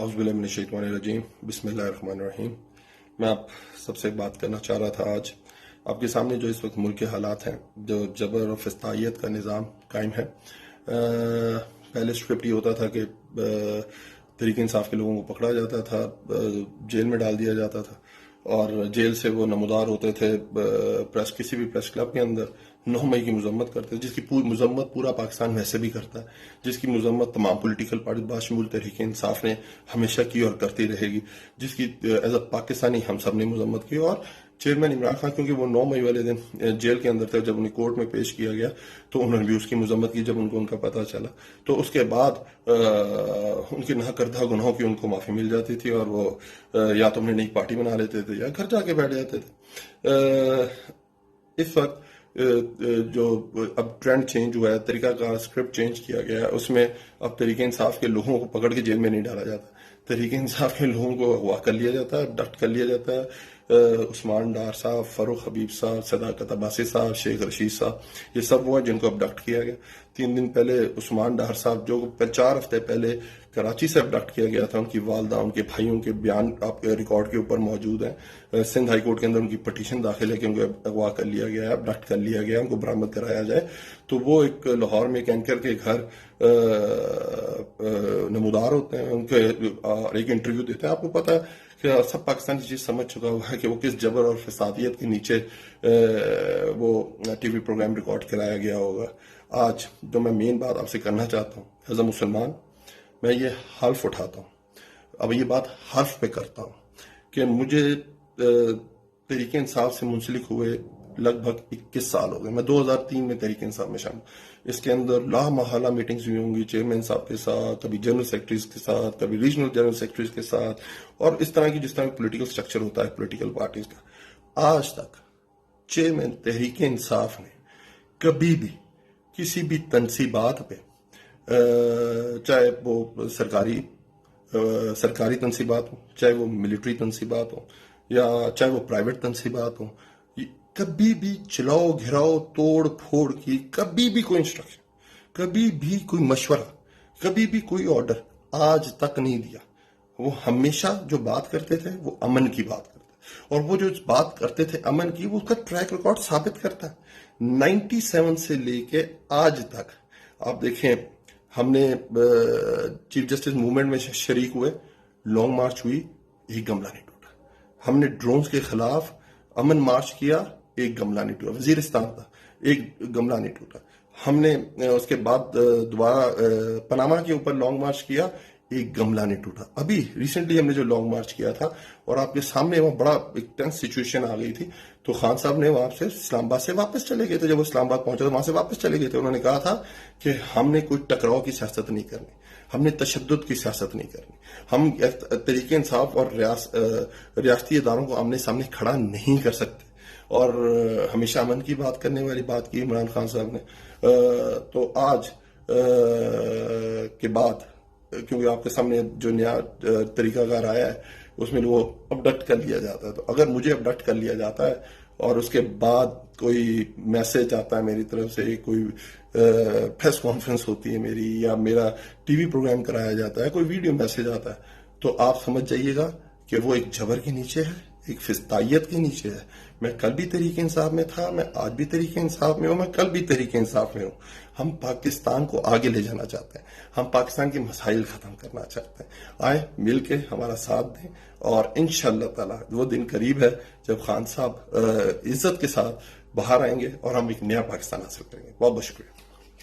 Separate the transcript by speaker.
Speaker 1: اعوذ باللہ من الشیطان الرجیم بسم اللہ الرحمن الرحیم۔ میں آپ سب سے بات کرنا چاہ رہا تھا آج آپ کے سامنے جو اس وقت ملک کے حالات ہیں، جو جبر و فسطائیت کا نظام قائم ہے۔ پہلے اسکرپٹ یہ ہوتا تھا کہ تحریک انصاف کے لوگوں کو پکڑا جاتا تھا، جیل میں ڈال دیا جاتا تھا، اور جیل سے وہ نمودار ہوتے تھے کسی بھی پریس کلب کے اندر 9 مئی کی مذمت کرتے تھے، جس کی مذمت پورا پاکستان ویسے بھی کرتا ہے، جس کی مذمت تمام پولیٹیکل پارٹی باشمول تحریک انصاف نے ہمیشہ کی اور کرتی رہے گی، جس کی ایز اے پاکستانی ہم سب نے مذمت کی۔ اور چیئرمین عمران خان کیونکہ وہ 9 مئی والے دن جیل کے اندر تھے، جب انہیں کورٹ میں پیش کیا گیا تو انہوں نے بھی اس کی مذمت کی جب ان کو ان کا پتہ چلا، تو اس کے بعد ان کے نہ کردہ گناہوں کی ان کو معافی مل جاتی تھی، اور وہ یا تو انہیں نئی پارٹی بنا لیتے تھے یا گھر جا کے بیٹھ جاتے تھے۔ اس وقت جو اب ٹرینڈ چینج ہوا ہے، طریقہ کا اسکرپٹ چینج کیا گیا ہے، اس میں اب تحریک انصاف کے لوگوں کو پکڑ کے جیل میں نہیں ڈالا جاتا، تحریک انصاف کے لوگوں کو اغوا کر لیا جاتا ہے، ابڈکٹ کر لیا جاتا ہے۔ عثمان ڈار صاحب، فاروق حبیب صاحب، صداقت عباسی صاحب، شیخ رشید صاحب، یہ سب وہ ہیں جن کو ابڈکٹ کیا گیا۔ 3 دن پہلے عثمان ڈار صاحب، جو 4 ہفتے پہلے کراچی سے ابڈکٹ کیا گیا تھا، ان کی والدہ، ان کے بھائیوں کے بیان آپ کے ریکارڈ کے اوپر موجود ہیں۔ سندھ ہائی کورٹ کے اندر ان کی پٹیشن داخل ہے کہ ان کو اغوا کر لیا گیا ہے، ابڈکٹ کر لیا گیا ہے، ان کو برآمد کرایا جائے۔ تو وہ ایک لاہور میں ایک اینکر کے گھر نمودار ہوتے ہیں، ان کے ایک انٹرویو دیتے ہیں۔ آپ کو پتا ہے کہ سب پاکستانی چیز سمجھ چکا ہوا ہے کہ وہ کس جبر اور فسادیت کے نیچے وہ ٹی وی پروگرام ریکارڈ کرایا گیا ہوگا۔ آج جو میں مین بات آپ سے کرنا چاہتا ہوں، ایز اے مسلمان میں یہ حلف اٹھاتا ہوں، اب یہ بات حلف پہ کرتا ہوں کہ مجھے تحریک انصاف سے منسلک ہوئے لگ بھگ 21 سال ہو گئے۔ میں 2003 میں تحریک انصاف میں شامل، اس کے اندر لا محالہ میٹنگز ہوئی ہوں گی چیئرمین صاحب کے ساتھ، کبھی جنرل سیکرٹریز کے ساتھ، کبھی ریجنل جنرل سیکرٹریز کے ساتھ، اور اس طرح کی جس طرح پولیٹیکل سٹرکچر ہوتا ہے پولیٹیکل پارٹیز کا۔ آج تک چیئرمین تحریک انصاف نے کبھی بھی کسی بھی تنصیبات پہ، چاہے وہ سرکاری تنصیبات ہوں، چاہے وہ ملٹری تنصیبات ہوں، یا چاہے وہ پرائیویٹ تنصیبات ہوں، کبھی بھی چلاؤ گھراؤ توڑ پھوڑ کی کبھی بھی کوئی انسٹرکشن، کبھی بھی کوئی مشورہ، کبھی بھی کوئی آرڈر آج تک نہیں دیا۔ وہ ہمیشہ جو بات کرتے تھے وہ امن کی بات کرتے تھے، اور وہ جو بات کرتے تھے امن کی، وہ اس کا ٹریک ریکارڈ ثابت کرتا ہے۔ 97 سے لے کے آج تک آپ دیکھیں، ہم نے چیف جسٹس موومنٹ میں شریک ہوئے، لانگ مارچ ہوئی، ایک گملہ نہیں ٹوٹا۔ ہم نے ڈرونز کے خلاف امن مارچ کیا، ایک گملہ نہیں ٹوٹا۔ وزیرستان تھا، ایک گملہ نہیں ٹوٹا۔ ہم نے اس کے بعد دوبارہ پاناما کے اوپر لانگ مارچ کیا، ایک گملہ نہیں ٹوٹا۔ ابھی ریسنٹلی ہم نے جو لانگ مارچ کیا تھا، اور آپ کے سامنے وہ بڑا ایک ٹینس سچویشن آ گئی تھی، تو خان صاحب نے وہاں سے اسلام آباد سے واپس چلے گئے تھے۔ جب وہ اسلام آباد پہنچے تو وہاں سے واپس چلے گئے تھے۔ انہوں نے کہا تھا کہ ہم نے کوئی ٹکراؤ کی سیاست نہیں کرنی، ہم نے تشدد کی سیاست نہیں کرنی، ہم تحریک انصاف اور ریاستی اداروں کو آمنے سامنے کھڑا نہیں کر سکتے، اور ہمیشہ امن کی بات کرنے والی بات کی عمران خان صاحب نے۔ تو آج کے بعد، کیونکہ آپ کے سامنے جو نیا طریقہ کار آیا ہے، اس میں وہ ابڈکٹ کر لیا جاتا ہے، تو اگر مجھے ابڈکٹ کر لیا جاتا ہے اور اس کے بعد کوئی میسج آتا ہے میری طرف سے، کوئی پریس کانفرنس ہوتی ہے میری، یا میرا ٹی وی پروگرام کرایا جاتا ہے، کوئی ویڈیو میسج آتا ہے، تو آپ سمجھ جائیے گا کہ وہ ایک جبر کے نیچے ہے، ایک فسطائیت کے نیچے ہے۔ میں کل بھی تحریک انصاف میں تھا، میں آج بھی تحریک انصاف میں ہوں، میں کل بھی تحریک انصاف میں ہوں۔ ہم پاکستان کو آگے لے جانا چاہتے ہیں، ہم پاکستان کے مسائل ختم کرنا چاہتے ہیں۔ آئیں مل کے ہمارا ساتھ دیں، اور انشاءاللہ تعالی وہ دن قریب ہے جب خان صاحب عزت کے ساتھ باہر آئیں گے اور ہم ایک نیا پاکستان حاصل کریں گے۔ بہت بہت شکریہ۔